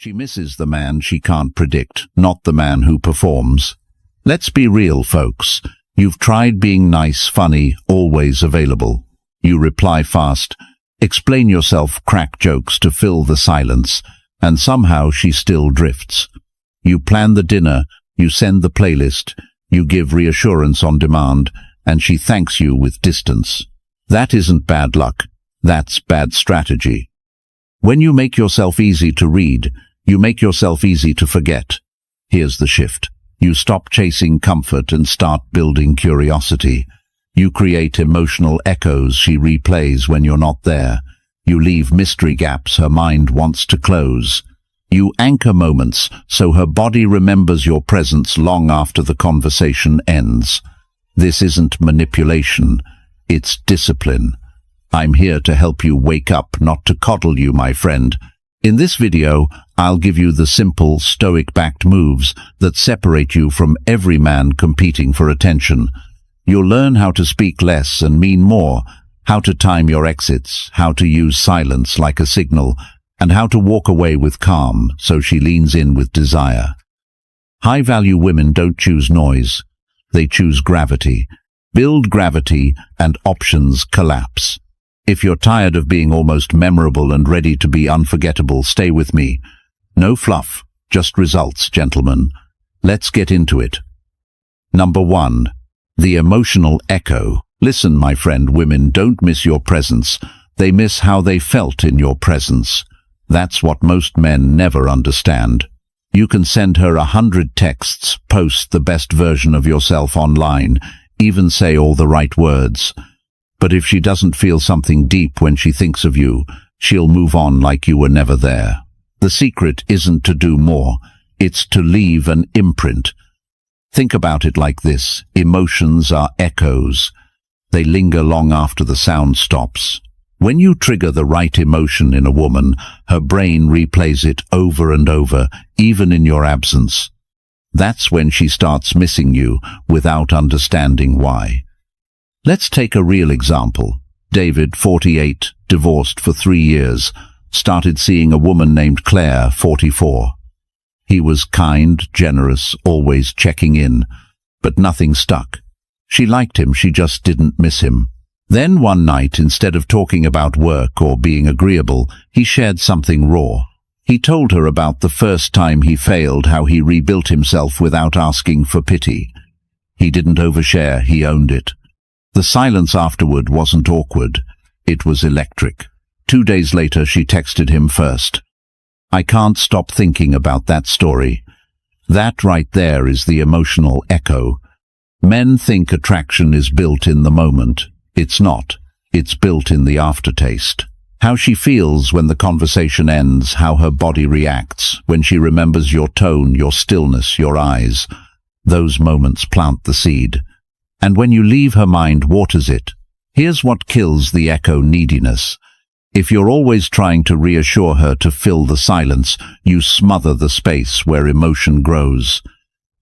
She misses the man she can't predict, not the man who performs. Let's be real, folks. You've tried being nice, funny, always available. You reply fast, explain yourself, crack jokes to fill the silence, and somehow she still drifts. You plan the dinner, you send the playlist, you give reassurance on demand, and she thanks you with distance. That isn't bad luck. That's bad strategy. When you make yourself easy to read, you make yourself easy to forget. Here's the shift. You stop chasing comfort and start building curiosity. You create emotional echoes she replays when you're not there. You leave mystery gaps her mind wants to close. You anchor moments so her body remembers your presence long after the conversation ends. This isn't manipulation, it's discipline. I'm here to help you wake up, not to coddle you, my friend. In this video, I'll give you the simple, Stoic-backed moves that separate you from every man competing for attention. You'll learn how to speak less and mean more, how to time your exits, how to use silence like a signal, and how to walk away with calm so she leans in with desire. High-value women don't choose noise. They choose gravity. Build gravity and options collapse. If you're tired of being almost memorable and ready to be unforgettable, stay with me. No fluff, just results, gentlemen. Let's get into it. Number 1. The emotional echo. Listen, my friend, women don't miss your presence. They miss how they felt in your presence. That's what most men never understand. You can send her 100 texts, post the best version of yourself online, even say all the right words. But if she doesn't feel something deep when she thinks of you, she'll move on like you were never there. The secret isn't to do more, it's to leave an imprint. Think about it like this. Emotions are echoes. They linger long after the sound stops. When you trigger the right emotion in a woman, her brain replays it over and over, even in your absence. That's when she starts missing you without understanding why. Let's take a real example. David, 48, divorced for 3 years, started seeing a woman named Claire, 44. He was kind, generous, always checking in, but nothing stuck. She liked him, she just didn't miss him. Then one night, instead of talking about work or being agreeable, he shared something raw. He told her about the first time he failed, how he rebuilt himself without asking for pity. He didn't overshare, he owned it. The silence afterward wasn't awkward, it was electric. 2 days later, she texted him first. I can't stop thinking about that story. That right there is the emotional echo. Men think attraction is built in the moment. It's not. It's built in the aftertaste. How she feels when the conversation ends, how her body reacts, when she remembers your tone, your stillness, your eyes. Those moments plant the seed. And when you leave, her mind waters it. Here's what kills the echo: neediness. If you're always trying to reassure her to fill the silence, you smother the space where emotion grows.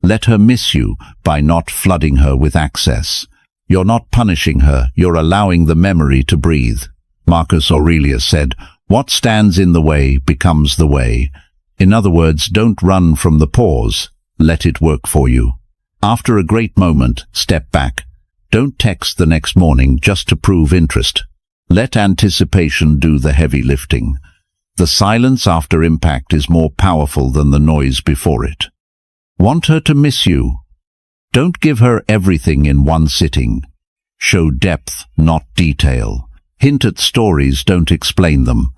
Let her miss you by not flooding her with access. You're not punishing her, you're allowing the memory to breathe. Marcus Aurelius said, "What stands in the way becomes the way." In other words, don't run from the pause, let it work for you. After a great moment, step back. Don't text the next morning just to prove interest. Let anticipation do the heavy lifting. The silence after impact is more powerful than the noise before it. Want her to miss you? Don't give her everything in one sitting. Show depth, not detail. Hint at stories, don't explain them.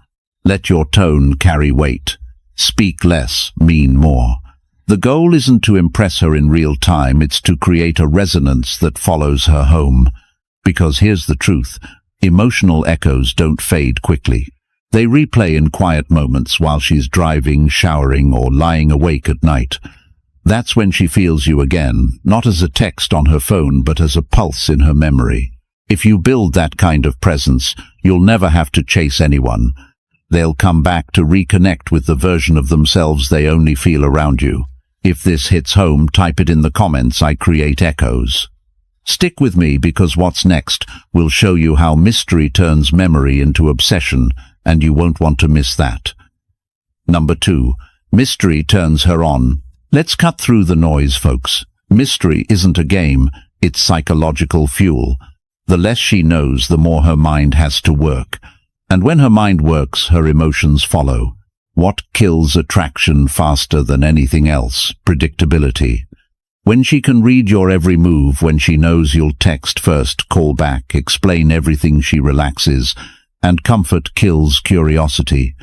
Let your tone carry weight. Speak less, mean more. The goal isn't to impress her in real time, it's to create a resonance that follows her home. Because here's the truth, emotional echoes don't fade quickly. They replay in quiet moments while she's driving, showering, or lying awake at night. That's when she feels you again, not as a text on her phone, but as a pulse in her memory. If you build that kind of presence, you'll never have to chase anyone. They'll come back to reconnect with the version of themselves they only feel around you. If this hits home, type it in the comments. I create echoes. Stick with me, because what's next will show you how mystery turns memory into obsession, and you won't want to miss that. Number 2. Mystery turns her on. Let's cut through the noise, folks. Mystery isn't a game, it's psychological fuel. The less she knows, the more her mind has to work. And when her mind works, her emotions follow. What kills attraction faster than anything else? Predictability. When she can read your every move, when she knows you'll text first, call back, explain everything, she relaxes, and comfort kills curiosity.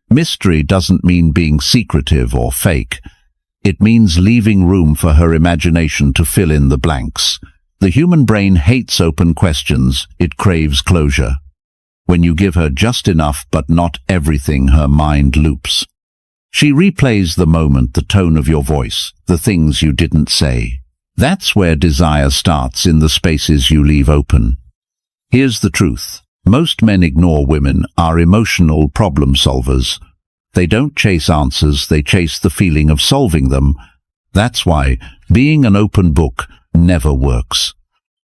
Mystery doesn't mean being secretive or fake. It means leaving room for her imagination to fill in the blanks. The human brain hates open questions, it craves closure. When you give her just enough but not everything, her mind loops. She replays the moment, the tone of your voice, the things you didn't say. That's where desire starts, in the spaces you leave open. Here's the truth. Most men ignore women, are emotional problem solvers. They don't chase answers, they chase the feeling of solving them. That's why being an open book never works.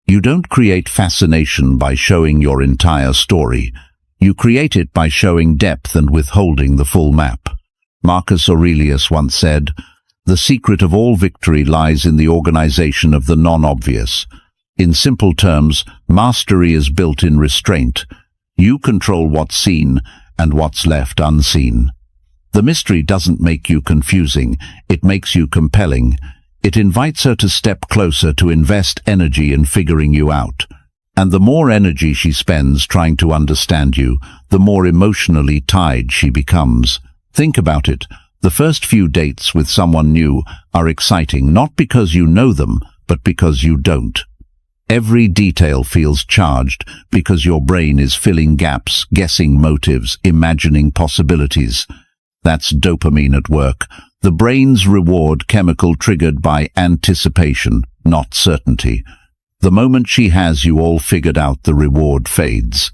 You don't create fascination by showing your entire story. You create it by showing depth and withholding the full map. Marcus Aurelius once said, "The secret of all victory lies in the organization of the non-obvious." In simple terms, mastery is built in restraint. You control what's seen and what's left unseen. The mystery doesn't make you confusing, it makes you compelling. It invites her to step closer, to invest energy in figuring you out. And the more energy she spends trying to understand you, the more emotionally tied she becomes. Think about it. The first few dates with someone new are exciting, not because you know them, but because you don't. Every detail feels charged because your brain is filling gaps, guessing motives, imagining possibilities. That's dopamine at work, the brain's reward chemical triggered by anticipation, not certainty. The moment she has you all figured out, the reward fades.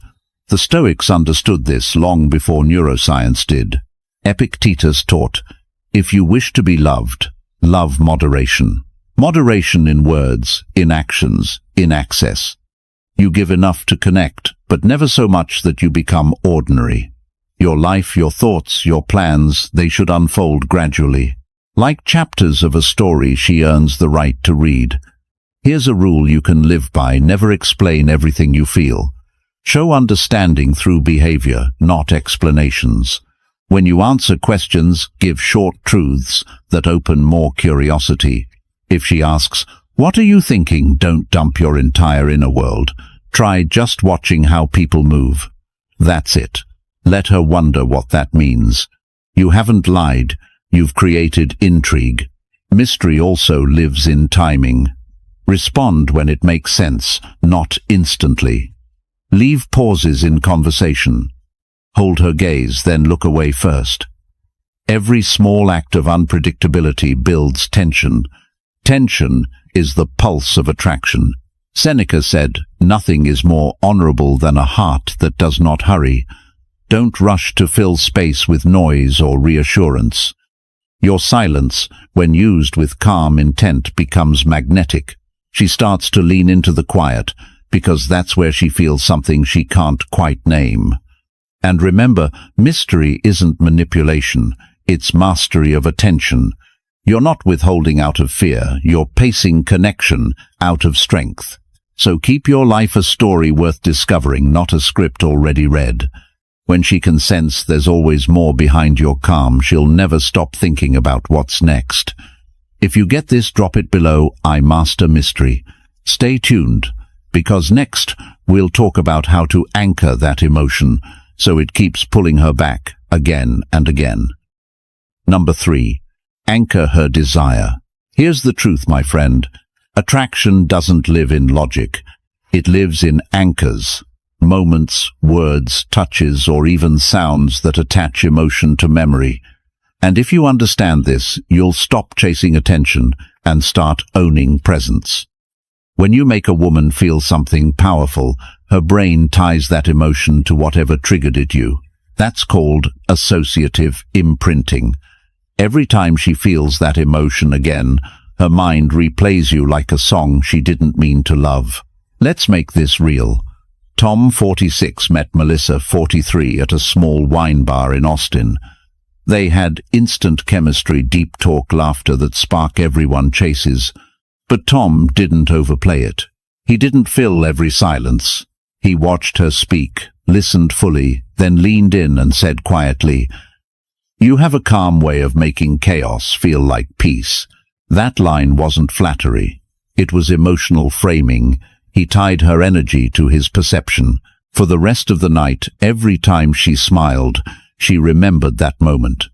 The Stoics understood this long before neuroscience did. Epictetus taught, if you wish to be loved, love moderation. Moderation in words, in actions, in access. You give enough to connect, but never so much that you become ordinary. Your life, your thoughts, your plans, they should unfold gradually. Like chapters of a story she earns the right to read. Here's a rule you can live by: never explain everything you feel. Show understanding through behavior, not explanations. When you answer questions, give short truths that open more curiosity. If she asks, "What are you thinking?" don't dump your entire inner world. Try just watching how people move. That's it. Let her wonder what that means. You haven't lied, you've created intrigue. Mystery also lives in timing. Respond when it makes sense, not instantly. Leave pauses in conversation. Hold her gaze, then look away first. Every small act of unpredictability builds tension. Tension is the pulse of attraction. Seneca said, "Nothing is more honorable than a heart that does not hurry." Don't rush to fill space with noise or reassurance. Your silence, when used with calm intent, becomes magnetic. She starts to lean into the quiet, because that's where she feels something she can't quite name. And remember, mystery isn't manipulation, it's mastery of attention. You're not withholding out of fear, you're pacing connection out of strength. So keep your life a story worth discovering, not a script already read. When she can sense there's always more behind your calm, she'll never stop thinking about what's next. If you get this, drop it below, I master mystery. Stay tuned, because next we'll talk about how to anchor that emotion so it keeps pulling her back again and again. Number 3. Anchor her desire. Here's the truth, my friend. Attraction doesn't live in logic. It lives in anchors. Moments, words, touches, or even sounds that attach emotion to memory. And if you understand this, you'll stop chasing attention and start owning presence. When you make a woman feel something powerful, her brain ties that emotion to whatever triggered it you. That's called associative imprinting. Every time she feels that emotion again, her mind replays you like a song she didn't mean to love. Let's make this real. Tom, 46, met Melissa, 43, at a small wine bar in Austin. They had instant chemistry, deep talk, laughter that spark everyone chases. But Tom didn't overplay it. He didn't fill every silence. He watched her speak, listened fully, then leaned in and said quietly, "You have a calm way of making chaos feel like peace." That line wasn't flattery. It was emotional framing. He tied her energy to his perception. For the rest of the night, every time she smiled, she remembered that moment.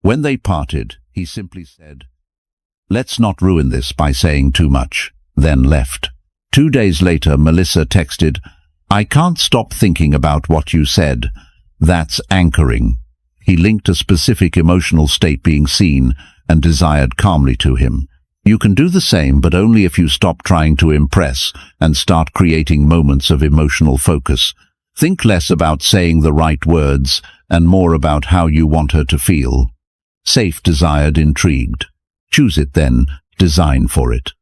When they parted, he simply said, "Let's not ruin this by saying too much," then left. 2 days later, Melissa texted, "I can't stop thinking about what you said." That's anchoring. He linked a specific emotional state being seen and desired calmly to him. You can do the same, but only if you stop trying to impress and start creating moments of emotional focus. Think less about saying the right words and more about how you want her to feel. Safe, desired, intrigued. Choose it then, design for it.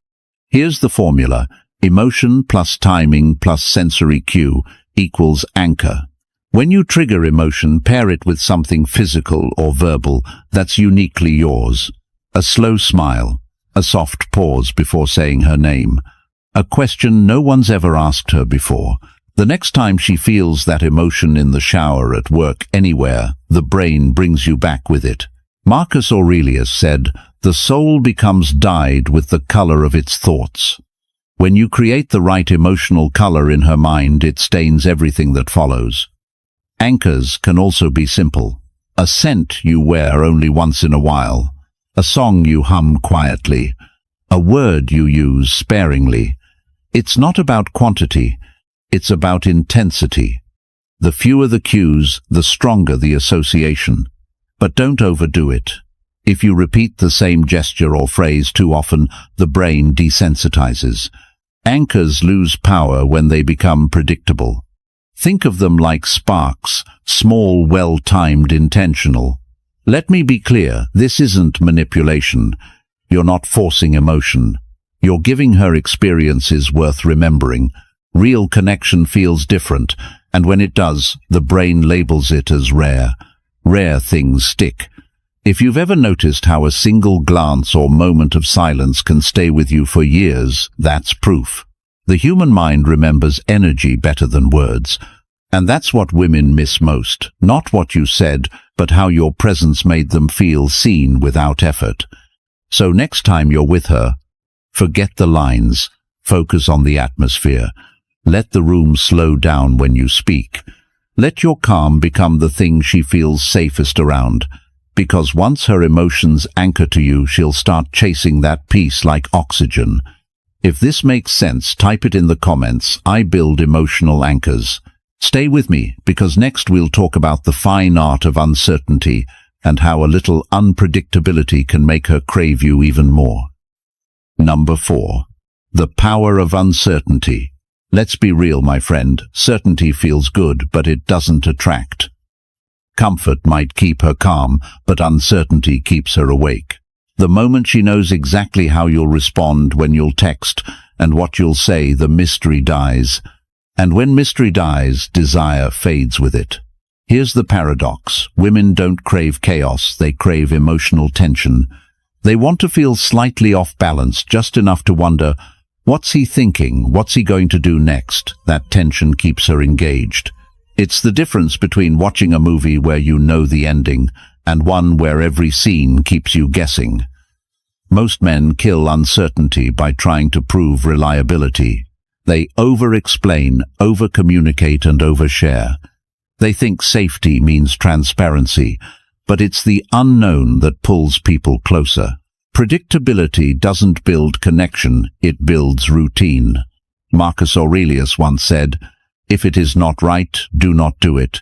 Here's the formula. Emotion plus timing plus sensory cue equals anchor. When you trigger emotion, pair it with something physical or verbal that's uniquely yours. A slow smile, a soft pause before saying her name, a question no one's ever asked her before. The next time she feels that emotion in the shower, at work, anywhere, the brain brings you back with it. Marcus Aurelius said, "The soul becomes dyed with the color of its thoughts." When you create the right emotional color in her mind, it stains everything that follows. Anchors can also be simple. A scent you wear only once in a while. A song you hum quietly. A word you use sparingly. It's not about quantity. It's about intensity. The fewer the cues, the stronger the association. But don't overdo it. If you repeat the same gesture or phrase too often, the brain desensitizes. Anchors lose power when they become predictable. Think of them like sparks, small, well-timed, intentional. Let me be clear, this isn't manipulation. You're not forcing emotion. You're giving her experiences worth remembering. Real connection feels different, and when it does, the brain labels it as rare. Rare things stick. If you've ever noticed how a single glance or moment of silence can stay with you for years, that's proof. The human mind remembers energy better than words. And that's what women miss most. Not what you said, but how your presence made them feel seen without effort. So next time you're with her, forget the lines. Focus on the atmosphere. Let the room slow down when you speak. Let your calm become the thing she feels safest around. Because once her emotions anchor to you, she'll start chasing that peace like oxygen. If this makes sense, type it in the comments. I build emotional anchors. Stay with me, because next we'll talk about the fine art of uncertainty and how a little unpredictability can make her crave you even more. Number 4. The power of uncertainty. Let's be real, my friend. Certainty feels good, but it doesn't attract. Comfort might keep her calm, but uncertainty keeps her awake. The moment she knows exactly how you'll respond, when you'll text, and what you'll say, the mystery dies. And when mystery dies, desire fades with it. Here's the paradox. Women don't crave chaos, they crave emotional tension. They want to feel slightly off balance, just enough to wonder, what's he thinking? What's he going to do next? That tension keeps her engaged. It's the difference between watching a movie where you know the ending and one where every scene keeps you guessing. Most men kill uncertainty by trying to prove reliability. They over-explain, over-communicate, and overshare. They think safety means transparency, but it's the unknown that pulls people closer. Predictability doesn't build connection, it builds routine. Marcus Aurelius once said, "If it is not right, do not do it.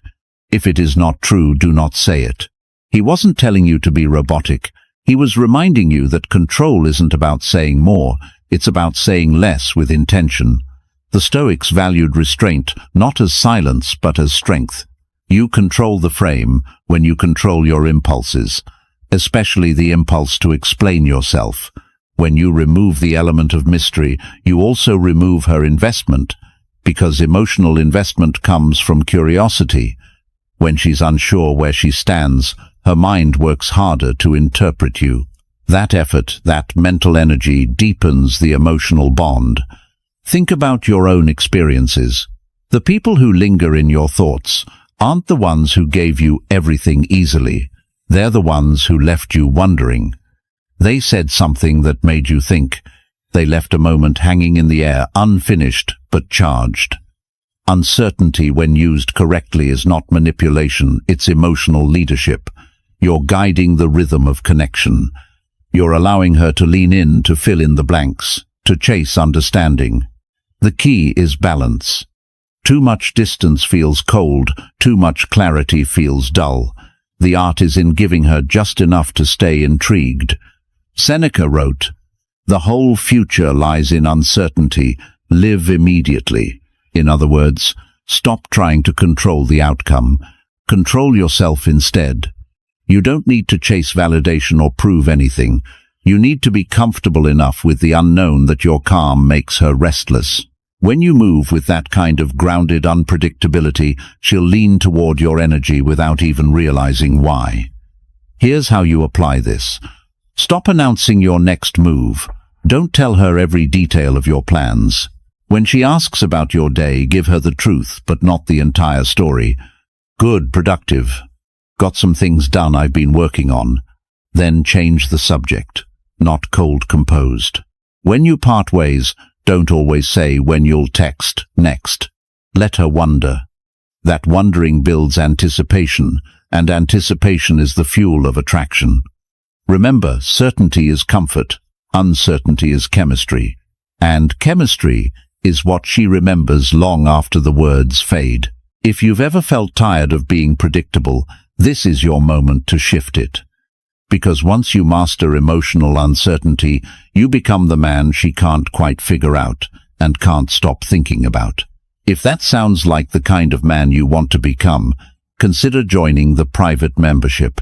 If it is not true, do not say it." He wasn't telling you to be robotic. He was reminding you that control isn't about saying more, it's about saying less with intention. The Stoics valued restraint not as silence but as strength. You control the frame when you control your impulses, especially the impulse to explain yourself. When you remove the element of mystery, you also remove her investment, because emotional investment comes from curiosity. When she's unsure where she stands, her mind works harder to interpret you. That effort, that mental energy deepens the emotional bond. Think about your own experiences. The people who linger in your thoughts aren't the ones who gave you everything easily. They're the ones who left you wondering. They said something that made you think. They left a moment hanging in the air, unfinished but charged. Uncertainty, when used correctly, is not manipulation, it's emotional leadership. You're guiding the rhythm of connection. You're allowing her to lean in, to fill in the blanks, to chase understanding. The key is balance. Too much distance feels cold, too much clarity feels dull. The art is in giving her just enough to stay intrigued. Seneca wrote, "The whole future lies in uncertainty. Live immediately." In other words, stop trying to control the outcome. Control yourself instead. You don't need to chase validation or prove anything. You need to be comfortable enough with the unknown that your calm makes her restless. When you move with that kind of grounded unpredictability, she'll lean toward your energy without even realizing why. Here's how you apply this. Stop announcing your next move. Don't tell her every detail of your plans. When she asks about your day, give her the truth, but not the entire story. Good, productive. Got some things done I've been working on. Then change the subject, not cold composed. When you part ways, don't always say when you'll text next. Let her wonder. That wondering builds anticipation, and anticipation is the fuel of attraction. Remember, certainty is comfort, uncertainty is chemistry, and chemistry is what she remembers long after the words fade. If you've ever felt tired of being predictable, this is your moment to shift it. Because once you master emotional uncertainty, you become the man she can't quite figure out and can't stop thinking about. If that sounds like the kind of man you want to become, consider joining the private membership.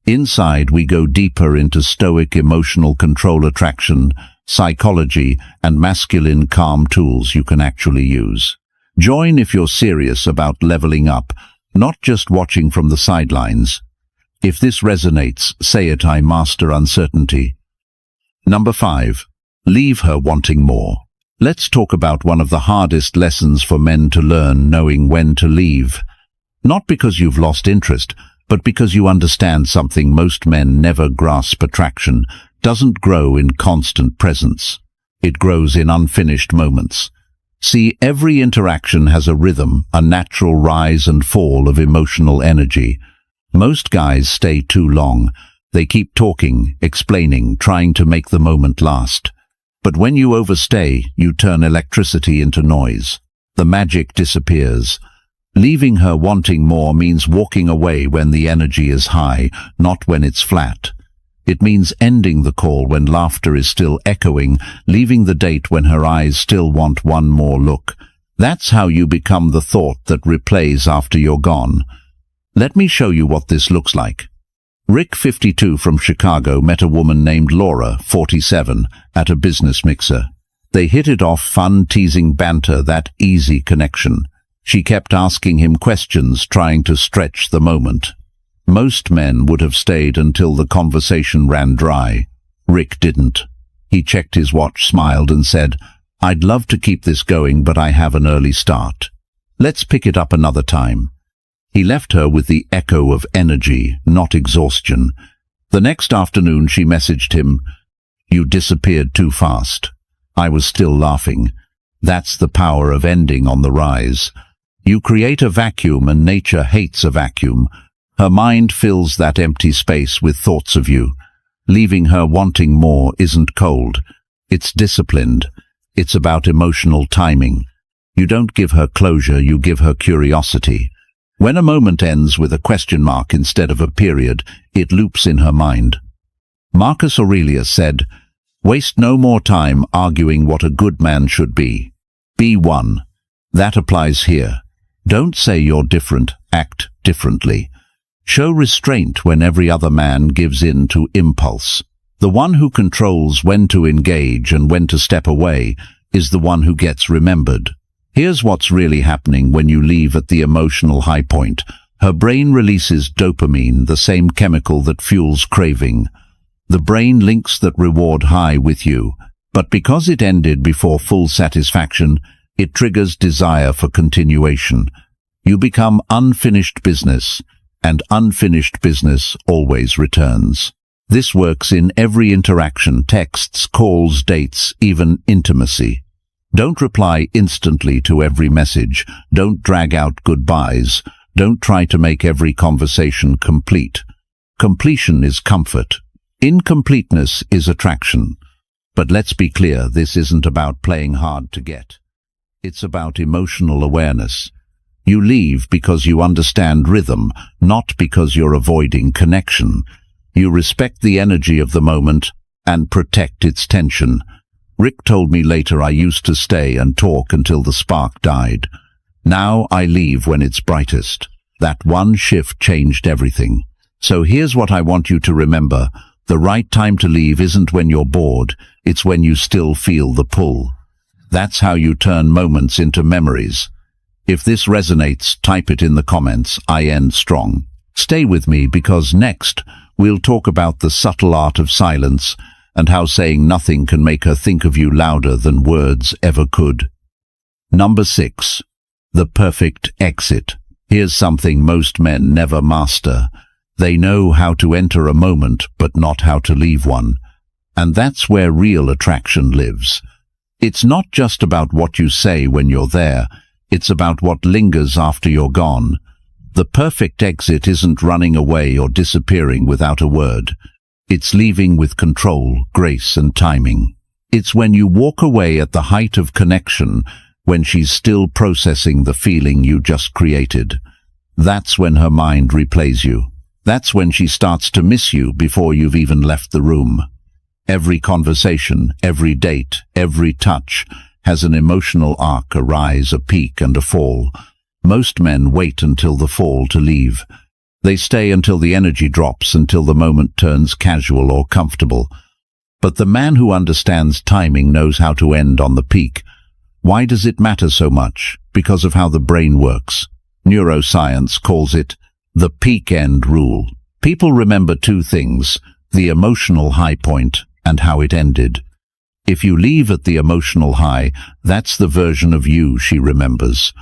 Inside, we go deeper into Stoic emotional control, attraction, psychology, and masculine calm tools you can actually use. Join if you're serious about leveling up, not just watching from the sidelines. If this resonates, say it: I master uncertainty. Number 5. Leave her wanting more. Let's talk about one of the hardest lessons for men to learn: knowing when to leave. Not because you've lost interest, but because you understand something most men never grasp. Attraction doesn't grow in constant presence. It grows in unfinished moments. See, every interaction has a rhythm, a natural rise and fall of emotional energy. Most guys stay too long. They keep talking, explaining, trying to make the moment last. But when you overstay, you turn electricity into noise. The magic disappears. Leaving her wanting more means walking away when the energy is high, not when it's flat. It means ending the call when laughter is still echoing, leaving the date when her eyes still want one more look. That's how you become the thought that replays after you're gone. Let me show you what this looks like. Rick, 52, from Chicago, met a woman named Laura, 47, at a business mixer. They hit it off, fun, teasing banter, that easy connection. She kept asking him questions, trying to stretch the moment. Most men would have stayed until the conversation ran dry. Rick didn't. He checked his watch, smiled, and said, "I'd love to keep this going, but I have an early start. Let's pick it up another time." He left her with the echo of energy, not exhaustion. The next afternoon she messaged him, "You disappeared too fast." I was still laughing. That's the power of ending on the rise. You create a vacuum, and nature hates a vacuum. Her mind fills that empty space with thoughts of you. Leaving her wanting more isn't cold. It's disciplined. It's about emotional timing. You don't give her closure, you give her curiosity. When a moment ends with a question mark instead of a period, it loops in her mind. Marcus Aurelius said, "Waste no more time arguing what a good man should be. Be one." That applies here. Don't say you're different, act differently. Show restraint when every other man gives in to impulse. The one who controls when to engage and when to step away is the one who gets remembered. Here's what's really happening when you leave at the emotional high point. Her brain releases dopamine, the same chemical that fuels craving. The brain links that reward high with you, but because it ended before full satisfaction, it triggers desire for continuation. You become unfinished business, and unfinished business always returns. This works in every interaction: texts, calls, dates, even intimacy. Don't reply instantly to every message. Don't drag out goodbyes. Don't try to make every conversation complete. Completion is comfort. Incompleteness is attraction. But let's be clear, this isn't about playing hard to get. It's about emotional awareness. You leave because you understand rhythm, not because you're avoiding connection. You respect the energy of the moment and protect its tension. Rick told me later, I used to stay and talk until the spark died. Now I leave when it's brightest. That one shift changed everything. So here's what I want you to remember. The right time to leave isn't when you're bored, it's when you still feel the pull. That's how you turn moments into memories. If this resonates, type it in the comments. I end strong. Stay with me, because next we'll talk about the subtle art of silence and how saying nothing can make her think of you louder than words ever could. Number 6. The perfect exit. Here's something most men never master. They know how to enter a moment, but not how to leave one. And that's where real attraction lives. It's not just about what you say when you're there. It's about what lingers after you're gone. The perfect exit isn't running away or disappearing without a word. It's leaving with control, grace, and timing. It's when you walk away at the height of connection, when she's still processing the feeling you just created. That's when her mind replays you. That's when she starts to miss you before you've even left the room. Every conversation, every date, every touch has an emotional arc, a rise, a peak, and a fall. Most men wait until the fall to leave. They stay until the energy drops, until the moment turns casual or comfortable. But the man who understands timing knows how to end on the peak. Why does it matter so much? Because of how the brain works. Neuroscience calls it the peak end rule. People remember two things: the emotional high point and how it ended. If you leave at the emotional high, that's the version of you she remembers.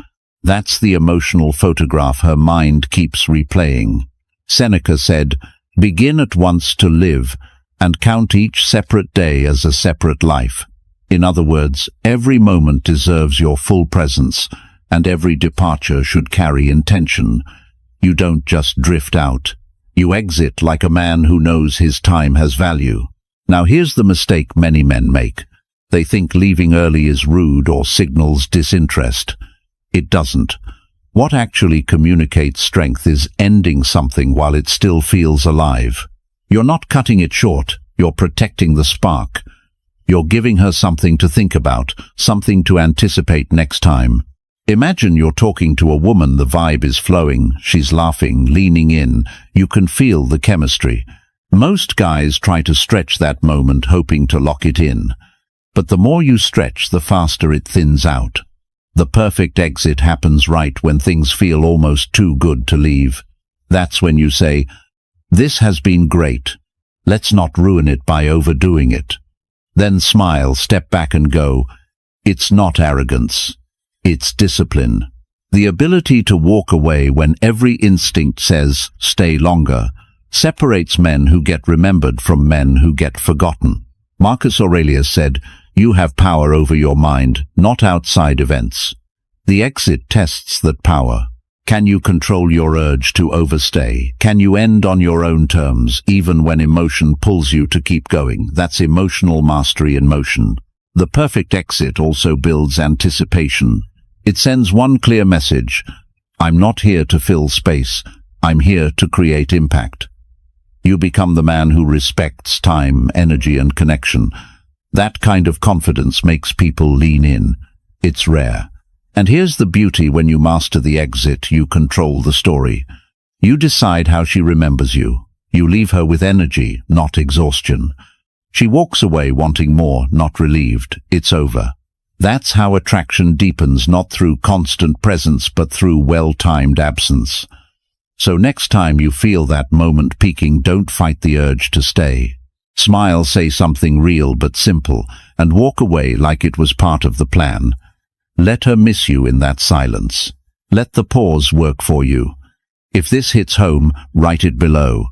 That's the emotional photograph her mind keeps replaying. Seneca said, "Begin at once to live, and count each separate day as a separate life." In other words, every moment deserves your full presence, and every departure should carry intention. You don't just drift out. You exit like a man who knows his time has value. Now here's the mistake many men make. They think leaving early is rude or signals disinterest. It doesn't. What actually communicates strength is ending something while it still feels alive. You're not cutting it short, you're protecting the spark. You're giving her something to think about, something to anticipate next time. Imagine you're talking to a woman, the vibe is flowing, she's laughing, leaning in, you can feel the chemistry. Most guys try to stretch that moment, hoping to lock it in. But the more you stretch, the faster it thins out. The perfect exit happens right when things feel almost too good to leave. That's when you say, "This has been great. Let's not ruin it by overdoing it." Then smile, step back and go, "It's not arrogance. It's discipline." The ability to walk away when every instinct says, "Stay longer," separates men who get remembered from men who get forgotten. Marcus Aurelius said, "You have power over your mind, not outside events." The exit tests that power. Can you control your urge to overstay? Can you end on your own terms, even when emotion pulls you to keep going? That's emotional mastery in motion. The perfect exit also builds anticipation. It sends one clear message: I'm not here to fill space, I'm here to create impact. You become the man who respects time, energy, and connection. That kind of confidence makes people lean in. It's rare. And here's the beauty: when you master the exit, you control the story. You decide how she remembers you. You leave her with energy, not exhaustion. She walks away wanting more, not relieved. It's over. That's how attraction deepens, not through constant presence, but through well-timed absence. So next time you feel that moment peaking, don't fight the urge to stay. Smile, say something real but simple, and walk away like it was part of the plan. Let her miss you in that silence. Let the pause work for you. If this hits home, write it below.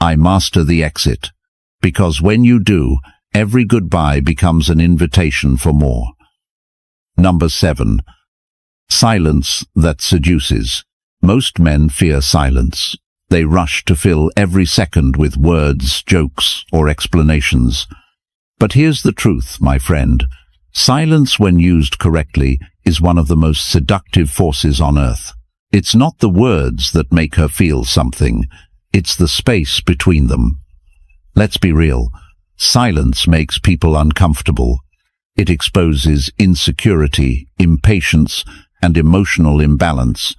I master the exit. Because when you do, every goodbye becomes an invitation for more. Number 7. Silence that seduces. Most men fear silence. They rush to fill every second with words, jokes, or explanations. But here's the truth, my friend. Silence, when used correctly, is one of the most seductive forces on earth. It's not the words that make her feel something. It's the space between them. Let's be real. Silence makes people uncomfortable. It exposes insecurity, impatience, and emotional imbalance.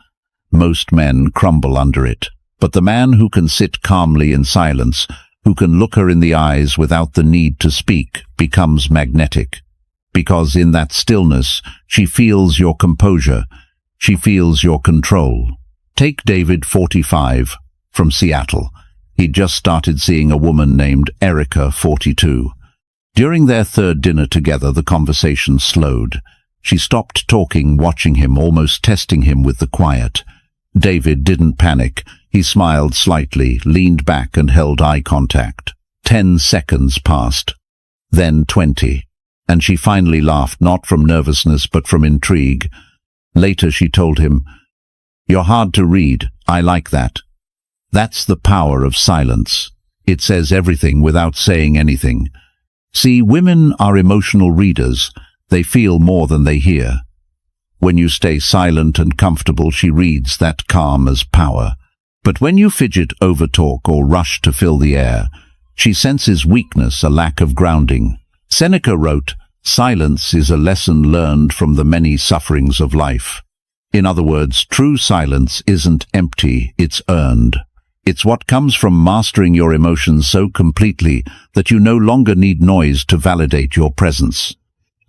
Most men crumble under it. But the man who can sit calmly in silence, who can look her in the eyes without the need to speak, becomes magnetic. Because in that stillness, she feels your composure. She feels your control. Take David, 45, from Seattle. He'd just started seeing a woman named Erica, 42. During their third dinner together, the conversation slowed. She stopped talking, watching him, almost testing him with the quiet. David didn't panic. He smiled slightly, leaned back and held eye contact. 10 seconds passed. Then 20. And she finally laughed, not from nervousness but from intrigue. Later she told him, "You're hard to read. I like that." That's the power of silence. It says everything without saying anything. See, women are emotional readers. They feel more than they hear. When you stay silent and comfortable, she reads that calm as power. But when you fidget, overtalk, or rush to fill the air, she senses weakness, a lack of grounding. Seneca wrote, "Silence is a lesson learned from the many sufferings of life." In other words, true silence isn't empty, it's earned. It's what comes from mastering your emotions so completely that you no longer need noise to validate your presence.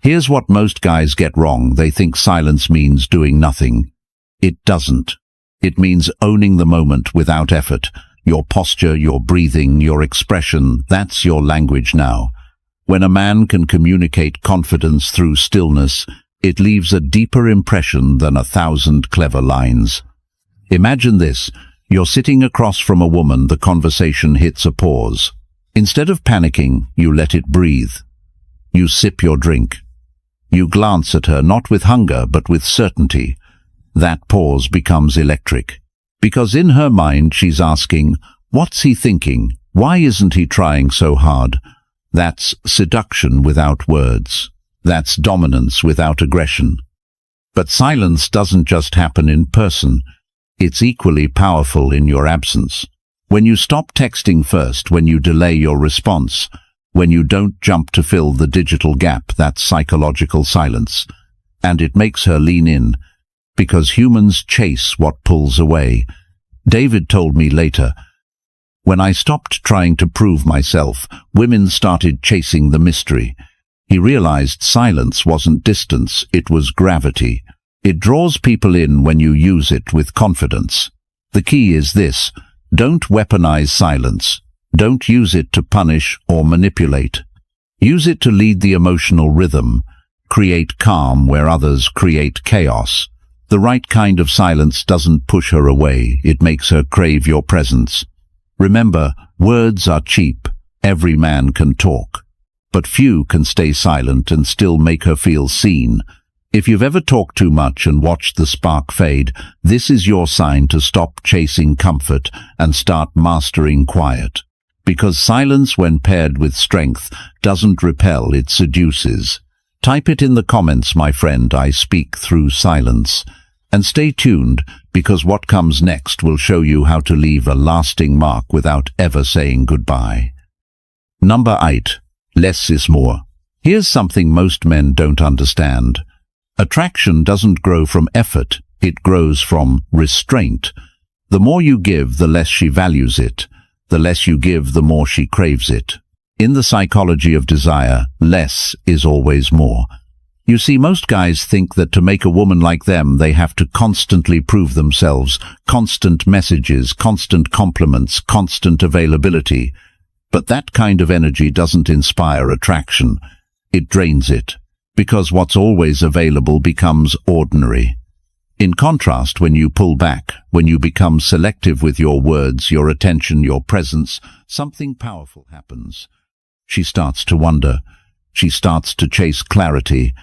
Here's what most guys get wrong. They think silence means doing nothing. It doesn't. It means owning the moment without effort. Your posture, your breathing, your expression, that's your language now. When a man can communicate confidence through stillness, it leaves a deeper impression than 1,000 clever lines. Imagine this. You're sitting across from a woman, the conversation hits a pause. Instead of panicking, you let it breathe. You sip your drink. You glance at her, not with hunger, but with certainty. That pause becomes electric. Because in her mind, she's asking, what's he thinking? Why isn't he trying so hard? That's seduction without words. That's dominance without aggression. But silence doesn't just happen in person. It's equally powerful in your absence. When you stop texting first, when you delay your response, when you don't jump to fill the digital gap, that's psychological silence. And it makes her lean in, because humans chase what pulls away. David told me later, "When I stopped trying to prove myself, women started chasing the mystery." He realized silence wasn't distance, it was gravity. It draws people in when you use it with confidence. The key is this: don't weaponize silence. Don't use it to punish or manipulate. Use it to lead the emotional rhythm. Create calm where others create chaos. The right kind of silence doesn't push her away, it makes her crave your presence. Remember, words are cheap. Every man can talk. But few can stay silent and still make her feel seen. If you've ever talked too much and watched the spark fade, this is your sign to stop chasing comfort and start mastering quiet. Because silence, when paired with strength, doesn't repel, it seduces. Type it in the comments, my friend, I speak through silence. And stay tuned, because what comes next will show you how to leave a lasting mark without ever saying goodbye. Number 8. Less is more. Here's something most men don't understand. Attraction doesn't grow from effort, it grows from restraint. The more you give, the less she values it. The less you give, the more she craves it. In the psychology of desire, less is always more. You see, most guys think that to make a woman like them, they have to constantly prove themselves, constant messages, constant compliments, constant availability. But that kind of energy doesn't inspire attraction. It drains it, because what's always available becomes ordinary. In contrast, when you pull back, when you become selective with your words, your attention, your presence, something powerful happens. She starts to wonder. She starts to chase clarity.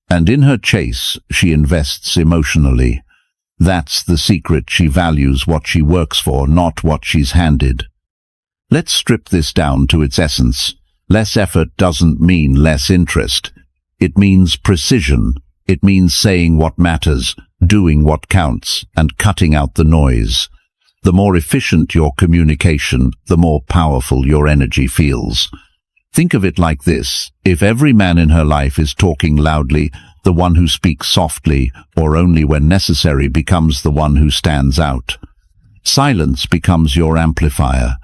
And in her chase, she invests emotionally. That's the secret. She values what she works for, not what she's handed. Let's strip this down to its essence. Less effort doesn't mean less interest. It means precision. It means saying what matters, doing what counts, and cutting out the noise. The more efficient your communication, the more powerful your energy feels. Think of it like this. If every man in her life is talking loudly, the one who speaks softly, or only when necessary, becomes the one who stands out. Silence becomes your amplifier.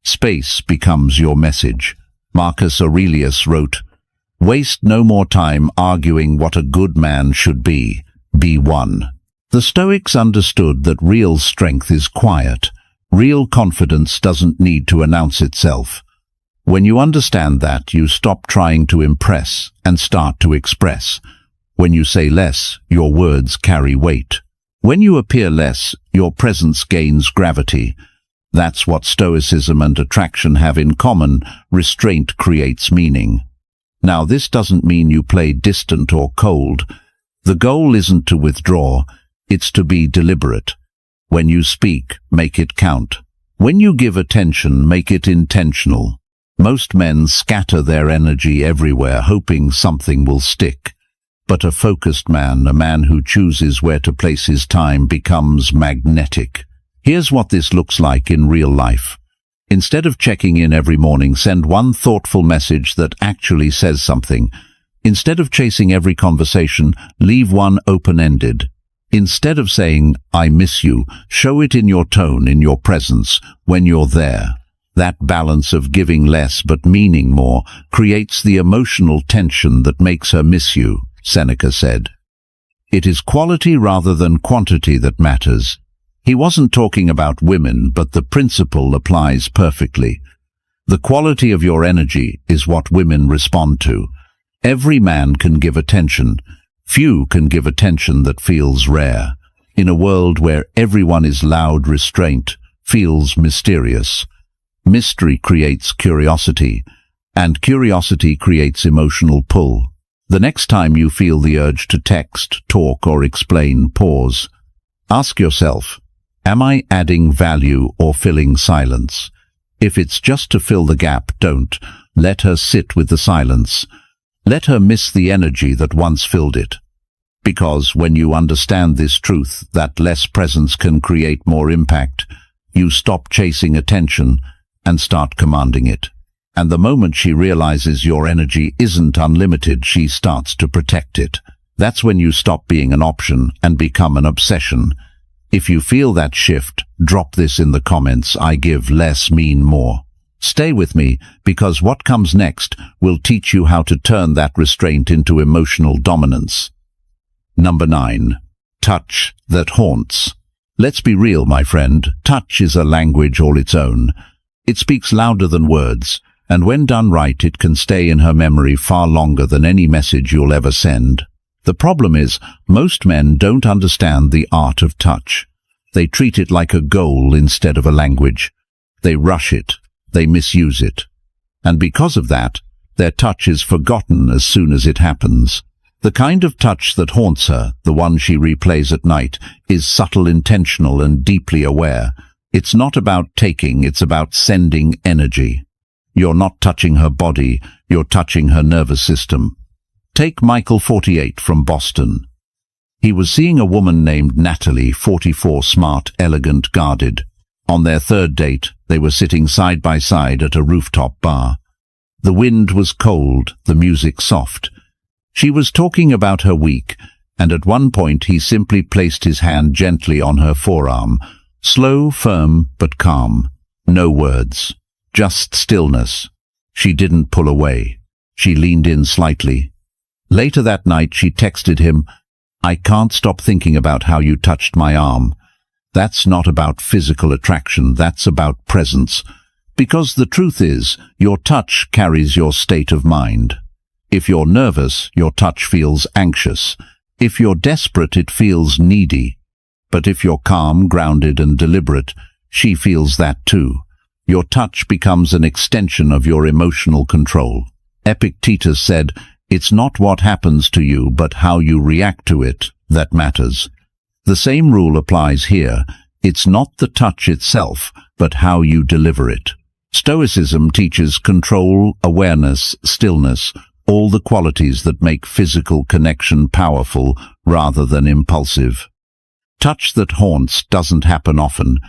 Space becomes your message. Marcus Aurelius wrote, "Waste no more time arguing what a good man should be. Be one." The Stoics understood that real strength is quiet. Real confidence doesn't need to announce itself. When you understand that, you stop trying to impress and start to express. When you say less, your words carry weight. When you appear less, your presence gains gravity. That's what Stoicism and attraction have in common. Restraint creates meaning. Now, this doesn't mean you play distant or cold. The goal isn't to withdraw, it's to be deliberate. When you speak, make it count. When you give attention, make it intentional. Most men scatter their energy everywhere, hoping something will stick. But a focused man, a man who chooses where to place his time, becomes magnetic. Here's what this looks like in real life. Instead of checking in every morning, send one thoughtful message that actually says something. Instead of chasing every conversation, leave one open-ended. Instead of saying, "I miss you," show it in your tone, in your presence, when you're there. That balance of giving less but meaning more creates the emotional tension that makes her miss you, Seneca said. It is quality rather than quantity that matters. He wasn't talking about women, but the principle applies perfectly. The quality of your energy is what women respond to. Every man can give attention. Few can give attention that feels rare. In a world where everyone is loud, restraint feels mysterious. Mystery creates curiosity, and curiosity creates emotional pull. The next time you feel the urge to text, talk, or explain, pause. Ask yourself, am I adding value or filling silence? If it's just to fill the gap, don't. Let her sit with the silence. Let her miss the energy that once filled it. Because when you understand this truth, that less presence can create more impact, you stop chasing attention and start commanding it. And the moment she realizes your energy isn't unlimited, she starts to protect it. That's when you stop being an option and become an obsession. If you feel that shift, drop this in the comments. I give less, mean more. Stay with me, because what comes next will teach you how to turn that restraint into emotional dominance. Number 9. Touch that haunts. Let's be real, my friend. Touch is a language all its own. It speaks louder than words, and when done right, it can stay in her memory far longer than any message you'll ever send. The problem is, most men don't understand the art of touch. They treat it like a goal instead of a language. They rush it. They misuse it. And because of that, their touch is forgotten as soon as it happens. The kind of touch that haunts her, the one she replays at night, is subtle, intentional, and deeply aware. It's not about taking, it's about sending energy. You're not touching her body, you're touching her nervous system. Take Michael, 48, from Boston. He was seeing a woman named Natalie, 44, smart, elegant, guarded. On their third date, they were sitting side by side at a rooftop bar. The wind was cold, the music soft. She was talking about her week, and at one point he simply placed his hand gently on her forearm. Slow, firm, but calm. No words. Just stillness. She didn't pull away. She leaned in slightly. Later that night she texted him, "I can't stop thinking about how you touched my arm." That's not about physical attraction, that's about presence. Because the truth is, your touch carries your state of mind. If you're nervous, your touch feels anxious. If you're desperate, it feels needy. But if you're calm, grounded and deliberate, she feels that too. Your touch becomes an extension of your emotional control. Epictetus said, "It's not what happens to you, but how you react to it that matters." The same rule applies here. It's not the touch itself, but how you deliver it. Stoicism teaches control, awareness, stillness, all the qualities that make physical connection powerful rather than impulsive. Touch that haunts doesn't happen often.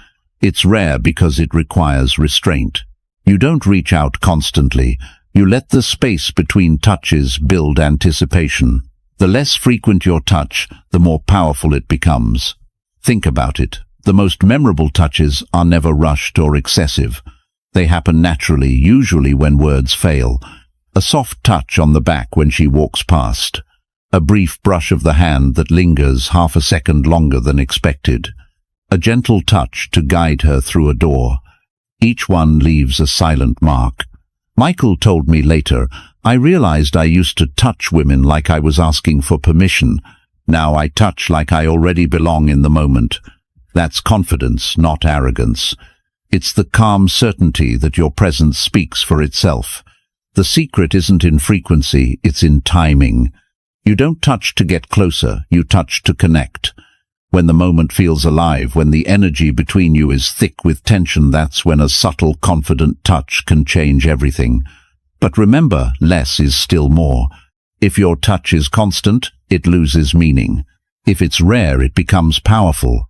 It's rare because it requires restraint. You don't reach out constantly. You let the space between touches build anticipation. The less frequent your touch, the more powerful it becomes. Think about it. The most memorable touches are never rushed or excessive. They happen naturally, usually when words fail. A soft touch on the back when she walks past. A brief brush of the hand that lingers half a second longer than expected. A gentle touch to guide her through a door. Each one leaves a silent mark. Michael told me later, "I realized I used to touch women like I was asking for permission. Now I touch like I already belong in the moment." That's confidence, not arrogance. It's the calm certainty that your presence speaks for itself. The secret isn't in frequency, it's in timing. You don't touch to get closer, you touch to connect. When the moment feels alive, when the energy between you is thick with tension, that's when a subtle, confident touch can change everything. But remember, less is still more. If your touch is constant, it loses meaning. If it's rare, it becomes powerful.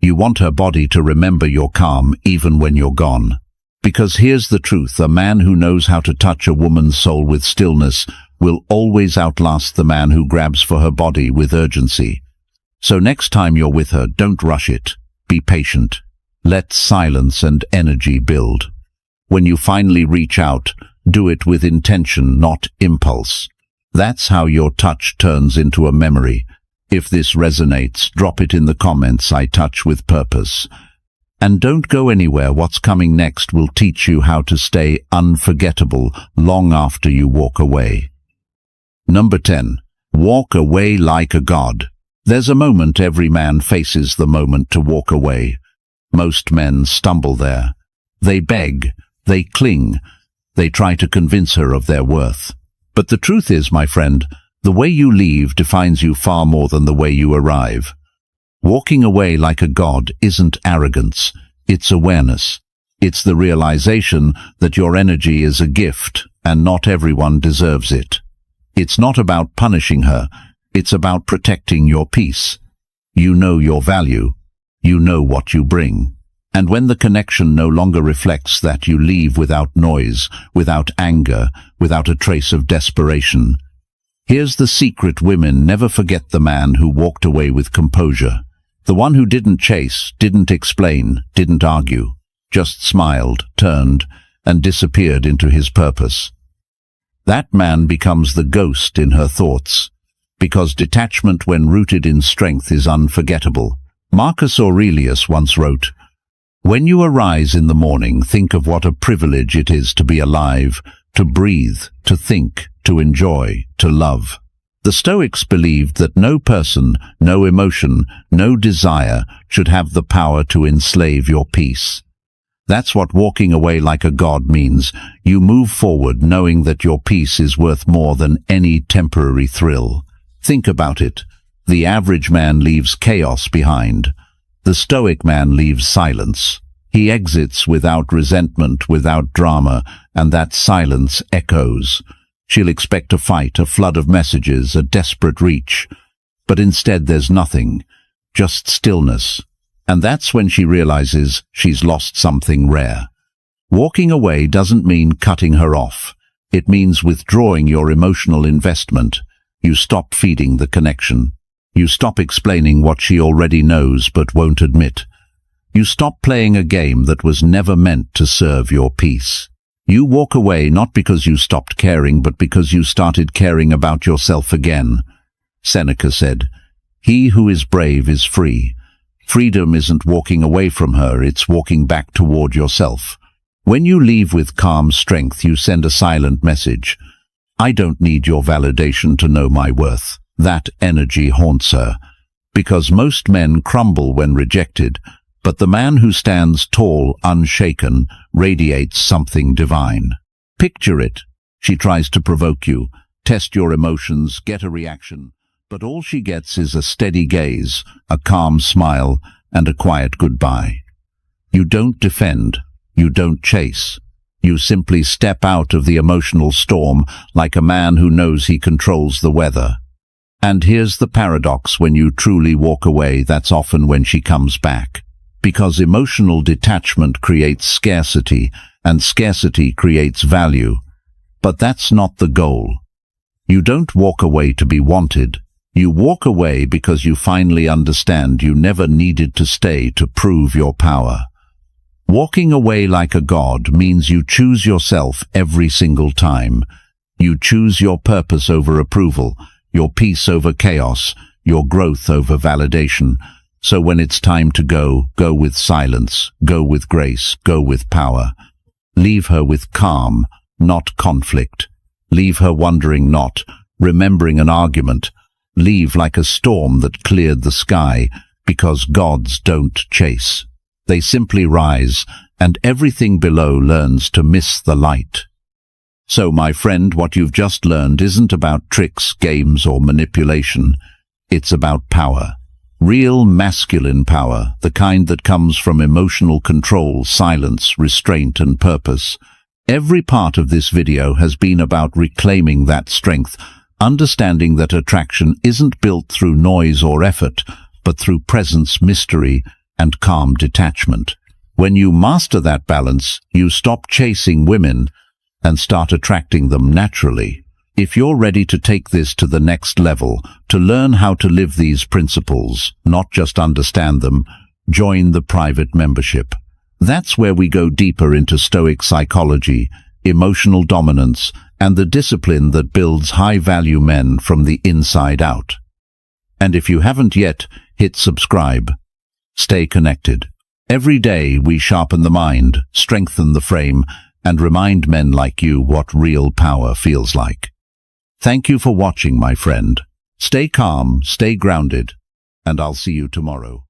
You want her body to remember your calm even when you're gone. Because here's the truth, a man who knows how to touch a woman's soul with stillness will always outlast the man who grabs for her body with urgency. So next time you're with her, don't rush it. Be patient. Let silence and energy build. When you finally reach out, do it with intention, not impulse. That's how your touch turns into a memory. If this resonates, drop it in the comments. I touch with purpose. And don't go anywhere. What's coming next will teach you how to stay unforgettable long after you walk away. Number 10. Walk away like a god. There's a moment every man faces, the moment to walk away. Most men stumble there. They beg, they cling, they try to convince her of their worth. But the truth is, my friend, the way you leave defines you far more than the way you arrive. Walking away like a god isn't arrogance, it's awareness. It's the realization that your energy is a gift and not everyone deserves it. It's not about punishing her, it's about protecting your peace. You know your value, you know what you bring. And when the connection no longer reflects that, you leave without noise, without anger, without a trace of desperation. Here's the secret: women never forget the man who walked away with composure. The one who didn't chase, didn't explain, didn't argue, just smiled, turned, and disappeared into his purpose. That man becomes the ghost in her thoughts, because detachment when rooted in strength is unforgettable. Marcus Aurelius once wrote, "When you arise in the morning, think of what a privilege it is to be alive, to breathe, to think, to enjoy, to love." The Stoics believed that no person, no emotion, no desire should have the power to enslave your peace. That's what walking away like a god means. You move forward knowing that your peace is worth more than any temporary thrill. Think about it. The average man leaves chaos behind. The Stoic man leaves silence. He exits without resentment, without drama, and that silence echoes. She'll expect a fight, a flood of messages, a desperate reach. But instead there's nothing, just stillness. And that's when she realizes she's lost something rare. Walking away doesn't mean cutting her off. It means withdrawing your emotional investment. You stop feeding the connection. You stop explaining what she already knows but won't admit. You stop playing a game that was never meant to serve your peace. You walk away not because you stopped caring, but because you started caring about yourself again. Seneca said, "He who is brave is free." Freedom isn't walking away from her, it's walking back toward yourself. When you leave with calm strength, you send a silent message. I don't need your validation to know my worth. That energy haunts her. Because most men crumble when rejected, but the man who stands tall, unshaken, radiates something divine. Picture it. She tries to provoke you, test your emotions, get a reaction, but all she gets is a steady gaze, a calm smile, and a quiet goodbye. You don't defend, you don't chase. You simply step out of the emotional storm like a man who knows he controls the weather. And here's the paradox: when you truly walk away, that's often when she comes back. Because emotional detachment creates scarcity, and scarcity creates value. But that's not the goal. You don't walk away to be wanted. You walk away because you finally understand you never needed to stay to prove your power. Walking away like a god means you choose yourself every single time. You choose your purpose over approval, your peace over chaos, your growth over validation. So when it's time to go, go with silence, go with grace, go with power. Leave her with calm, not conflict. Leave her wondering, not remembering an argument. Leave like a storm that cleared the sky, because gods don't chase. They simply rise, and everything below learns to miss the light. So, my friend, what you've just learned isn't about tricks, games, or manipulation. It's about power. Real masculine power, the kind that comes from emotional control, silence, restraint, and purpose. Every part of this video has been about reclaiming that strength, understanding that attraction isn't built through noise or effort, but through presence, mystery, and calm detachment. When you master that balance, you stop chasing women and start attracting them naturally. If you're ready to take this to the next level, to learn how to live these principles, not just understand them, join the private membership. That's where we go deeper into Stoic psychology, emotional dominance, and the discipline that builds high-value men from the inside out. And if you haven't yet, hit subscribe. Stay connected. Every day we sharpen the mind, strengthen the frame, and remind men like you what real power feels like. Thank you for watching, my friend. Stay calm, stay grounded, and I'll see you tomorrow.